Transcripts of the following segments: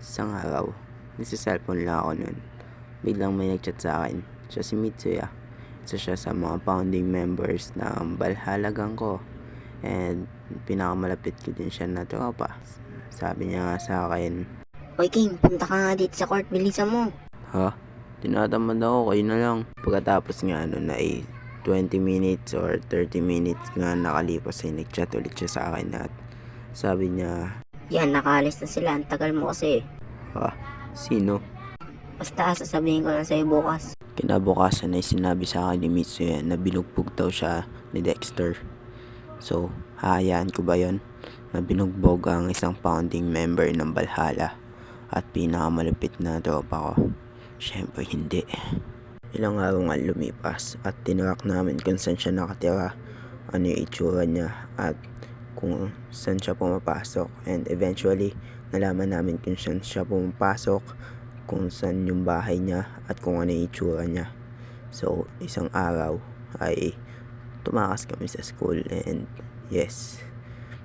Isang araw, nagsi-cellphone lang ako nun. Biglang may nag-chat sa akin. Siya si Mitsuya. Isa siya sa mga founding members ng Valhalla Gang ko. And pinakamalapit ko din siya na tropa. Sabi niya nga sa akin, Hoy King, punta ka nga dito sa court, bilisan mo. "Ha? Tinatamad ako, kayo na lang." Pagkatapos nga nun ay 20 minutes or 30 minutes nga nakalipas ay nag-chat ulit siya sa akin at sabi niya, Yan, nakaalis na sila, ang tagal mo kasi. "Ha? Sino?" Basta sasabihin ko lang sa'yo bukas. Kinabukasan ay sinabi sa akin ni Mitsuya na binugbog daw siya ni Dexter. So, hahayaan ko ba yon na binugbog ang isang founding member ng Valhalla at pinakamalupit na tropa ko? Syempre hindi. Ilang araw nga lumipas at tinrack namin kung saan siya nakatira, ano yung itsura niya at kung saan siya pumapasok, and eventually nalaman namin kung saan siya pumapasok, kung saan yung bahay niya at kung ano yung itsura niya. So isang araw ay tumakas kami sa school and yes,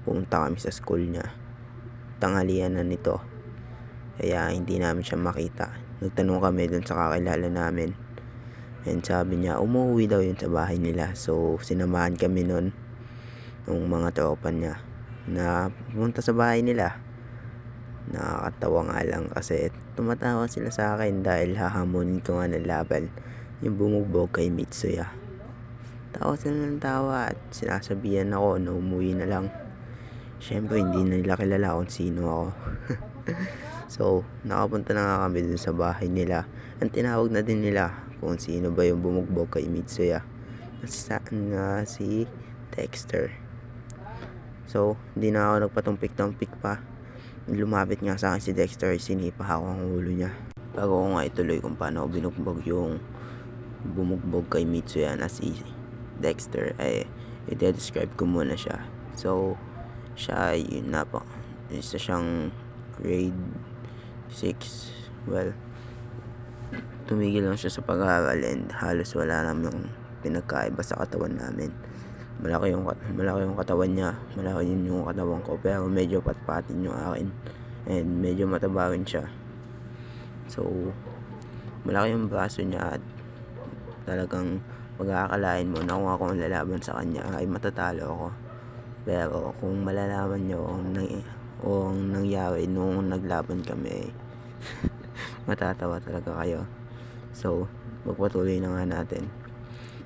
pumunta kami sa school niya. Tanghalian na nito, kaya hindi namin siya makita. Nagtanong kami dun sa kakilala namin and sabi niya umuwi daw yun sa bahay nila. So sinamahan kami nun ng mga tropa niya na pumunta sa bahay nila. Nakakatawa nga lang kasi tumatawa sila sa akin dahil hahamunin ko nga ng laban yung bumugbog kay Mitsuya. Tawa sila ng tawa at sinasabihan ako na umuwi na lang. Syempre hindi na nila kilala kung sino ako. So nakapunta na nga kami dun sa bahay nila. Ang tinawag na din nila kung sino ba yung bumugbog kay Mitsuya, na si Dexter. So hindi na ako nagpatumpik-tumpik pa. Lumapit nga sa akin si Dexter, sinipa ako ang ulo niya. Bago ko nga ituloy kung paano ako binugbog yung bumugbog kay Mitsuya na si Dexter, ay i-describe ko muna siya. So siya ay yun na po, isa siyang grade 6. Well, tumigil lang siya sa pag-aaral and halos wala namang pinagkaiba sa katawan namin. Malaki yung katawan niya, malaki yun yung katawan ko, pero medyo patpatin yung akin and medyo mataba rin siya. So malaki yung braso niya at talagang pag-aakalain mo na kung ako ang lalaban sa kanya ay matatalo ako. Pero kung malalaman nyo ang nangyari nung naglaban kami, matatawa talaga kayo. So magpatuloy na nga natin.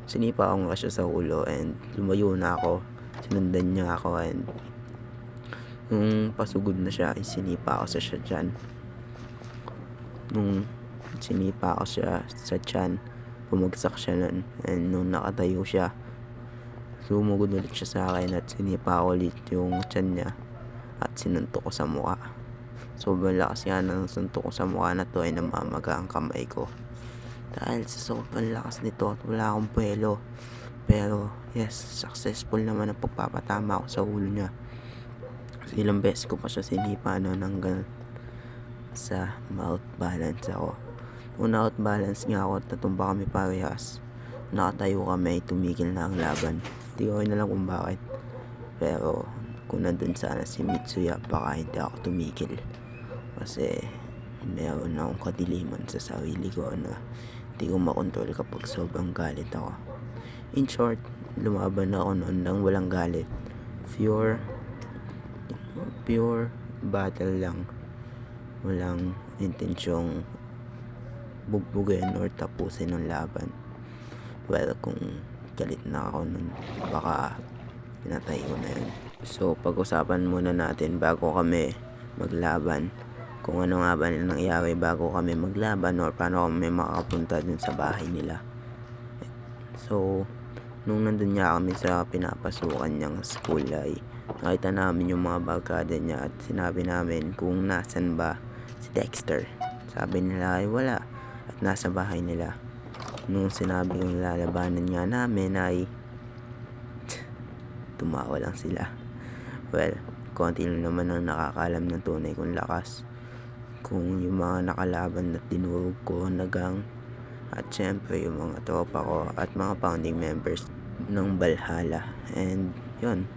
Sinipa ako nga siya sa ulo and lumayo na ako. Sinundan niya ako and nung pasugod na siya ay sinipa ako sa tiyan. Nung sinipa ako siya sa tiyan, bumagsak siya nun, and nung nakatayo siya, sumugod ulit siya sa akin at sinipa ako ulit yung tiyan niya at sinuntok ko sa mukha. Sobrang lakas nga ng suntok ko sa mukha na to ay namamaga ang kamay ko dahil sa sobrang lakas nito at wala akong puwelo. Pero yes, successful naman ang pagpapatama ko sa ulo niya. Kasi ilang beses ko pa siya sinipa hanggang sa ma-out balance ako. Kung na-out balance nga ako at natumba kami parehas, nakatayo kami, tumigil na ang laban. Hindi ko rin alam kung bakit. Pero kung nandun sana si Mitsuya, baka hindi ako tumigil. Kasi meron akong kadiliman sa sarili ko na hindi ko makontrol kapag sobrang galit ako. In short, lumaban ako noon nang walang galit. Pure battle lang. Walang intensyong bugbugin or tapusin ng laban. Well, kung galit na ako nun, baka pinatay ko na yun. So pag-usapan muna natin bago kami maglaban kung ano nga ba nangyari bago kami maglaban or paano kami makakapunta dun sa bahay nila. So nung nandun nga kami sa pinapasukan niyang school ay nakita namin yung mga barkada niya at sinabi namin kung nasan ba si Dexter. Sabi nila ay wala at nasa bahay nila. Nung sinabi yung lalabanan nga namin ay tumawa lang sila. Well, konti lang naman ang nakakalam ng tunay kong lakas. Kung yung mga nakalaban at dinurog ko nagang, at syempre yung mga tropa ko at mga founding members ng Valhalla. And yun,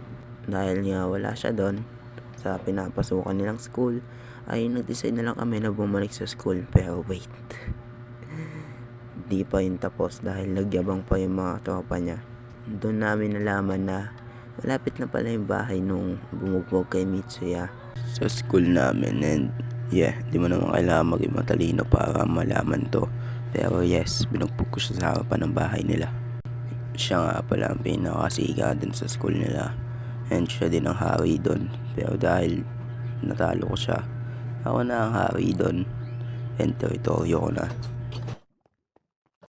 dahil nga wala siya doon sa pinapasukan nilang school ay nag-decide na lang kami na bumalik sa school. Pero wait, di pa yun tapos dahil nagyabang pa yung mga tropa niya. Doon namin nalaman na malapit na pala yung bahay nung bumugbog kay Mitsuya sa school namin. And yeah, di mo naman kailangan maging matalino para malaman to. Pero yes, binugbog ko siya sa harapan ng bahay nila. Siya nga pala ang pinakasiga dun sa school nila. And siya din ang hari dun. Pero dahil natalo ko siya, ako na ang hari dun. And teritoryo ko na.